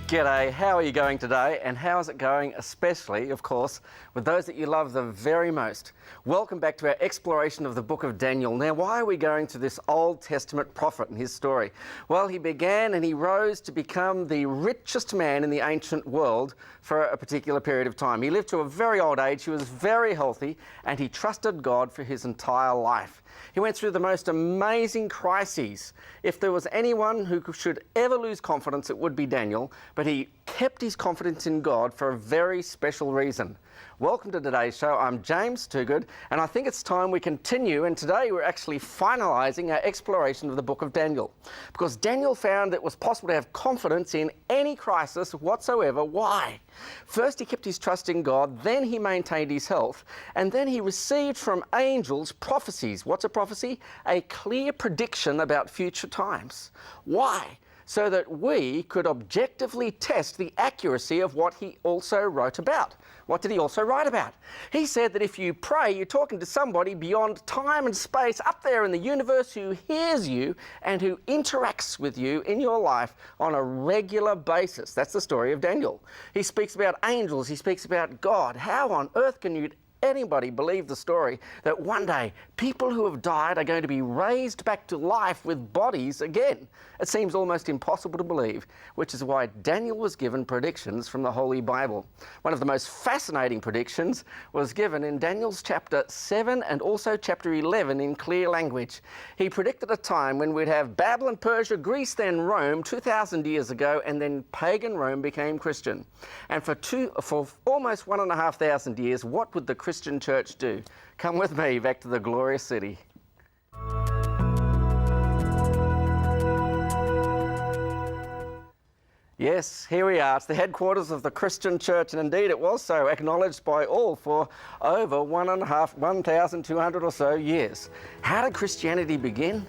G'day, how are you going today? And how is it going, especially, of course, with those that you love the very most? Welcome back to our exploration of the book of Daniel. Now, why are we going to this Old Testament prophet and his story? Well, he began and he rose to become the richest man in the ancient world for a particular period of time. He lived to a very old age, he was very healthy, and he trusted God for his entire life. He went through the most amazing crises. If there was anyone who should ever lose confidence, it would be Daniel, but he kept his confidence in God for a very special reason. Welcome to today's show. I'm James Toogood, and I think it's time we continue, and today we're actually finalising our exploration of the book of Daniel. Because Daniel found it was possible to have confidence in any crisis whatsoever. Why? First, he kept his trust in God, then he maintained his health, and then he received from angels prophecies. What's a prophecy? A clear prediction about future times. Why? So that we could objectively test the accuracy of what he also wrote about. What did he also write about? He said that if you pray, you're talking to somebody beyond time and space, up there in the universe, who hears you and who interacts with you in your life on a regular basis. That's the story of Daniel. He speaks about angels, he speaks about God. How on earth can anybody believe the story that one day people who have died are going to be raised back to life with bodies again? It seems almost impossible to believe, which is why Daniel was given predictions from the Holy Bible. One of the most fascinating predictions was given in Daniel's chapter 7 and also chapter 11 in clear language. He predicted a time when we'd have Babylon, Persia, Greece, then Rome 2,000 years ago, and then pagan Rome became Christian. And for almost 1,500 years, what would the Christian church do? Come with me back to the glorious city. Yes, here we are. It's the headquarters of the Christian church, and indeed it was so, acknowledged by all for over 1,200 or so years. How did Christianity begin?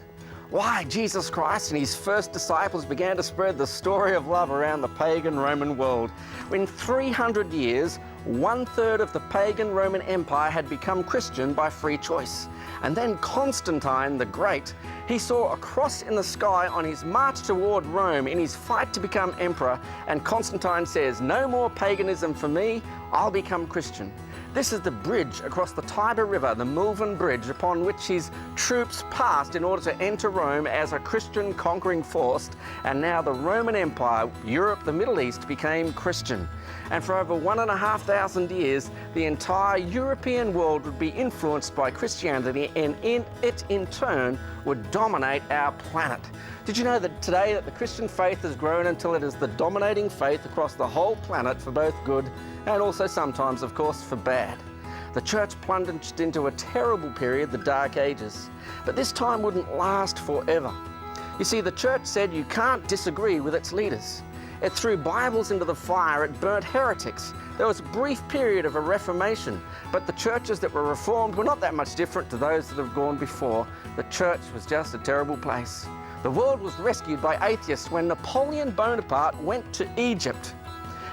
Why, Jesus Christ and his first disciples began to spread the story of love around the pagan Roman world. In 300 years, 1/3 of the pagan Roman Empire had become Christian by free choice. And then Constantine the Great, he saw a cross in the sky on his march toward Rome in his fight to become emperor, and Constantine says, "No more paganism for me, I'll become Christian." This is the bridge across the Tiber River, the Milvian Bridge, upon which his troops passed in order to enter Rome as a Christian conquering force, and now the Roman Empire, Europe, the Middle East, became Christian. And for over 1,500 years, the entire European world would be influenced by Christianity, and it in turn would dominate our planet. Did you know that today that the Christian faith has grown until it is the dominating faith across the whole planet for both good and also sometimes, of course, for bad? The church plunged into a terrible period, the Dark Ages. But this time wouldn't last forever. You see, the church said you can't disagree with its leaders. It threw Bibles into the fire, it burnt heretics. There was a brief period of a reformation, but the churches that were reformed were not that much different to those that have gone before. The church was just a terrible place. The world was rescued by atheists when Napoleon Bonaparte went to Egypt.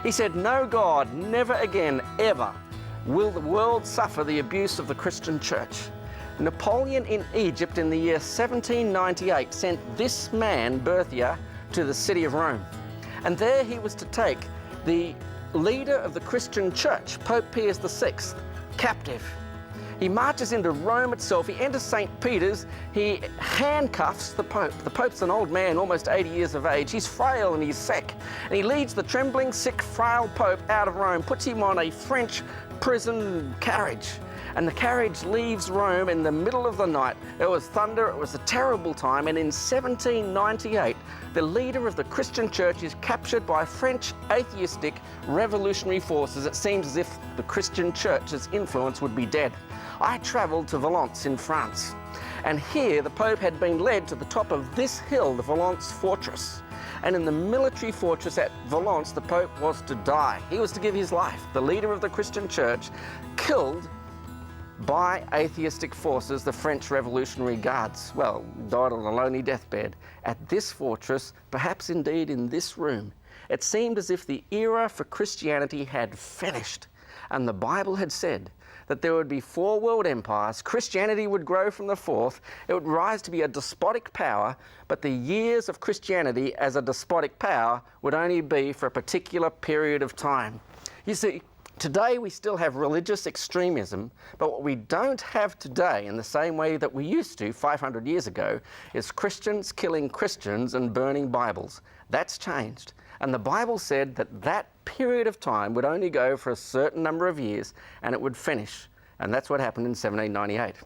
He said, "No God, never again, ever, will the world suffer the abuse of the Christian church." Napoleon in Egypt in the year 1798 sent this man, Berthier, to the city of Rome. And there he was to take the leader of the Christian church, Pope Pius VI, captive. He marches into Rome itself, he enters St. Peter's, he handcuffs the Pope. The Pope's an old man, almost 80 years of age. He's frail and he's sick. And he leads the trembling, sick, frail Pope out of Rome, puts him on a French prison carriage. And the carriage leaves Rome in the middle of the night. There was thunder, it was a terrible time, and in 1798, the leader of the Christian church is captured by French atheistic revolutionary forces. It seems as if the Christian church's influence would be dead. I travelled to Valence in France, and here the Pope had been led to the top of this hill, the Valence fortress. And in the military fortress at Valence, the Pope was to die. He was to give his life. The leader of the Christian church, killed by atheistic forces, the French Revolutionary Guards. Well, died on a lonely deathbed at this fortress, perhaps indeed in this room. It seemed as if the era for Christianity had finished. And the Bible had said that there would be 4 world empires, Christianity would grow from the 4th, it would rise to be a despotic power, but the years of Christianity as a despotic power would only be for a particular period of time. You see, today we still have religious extremism, but what we don't have today in the same way that we used to 500 years ago is Christians killing Christians and burning Bibles. That's changed. And the Bible said that that period of time would only go for a certain number of years and it would finish. And that's what happened in 1798.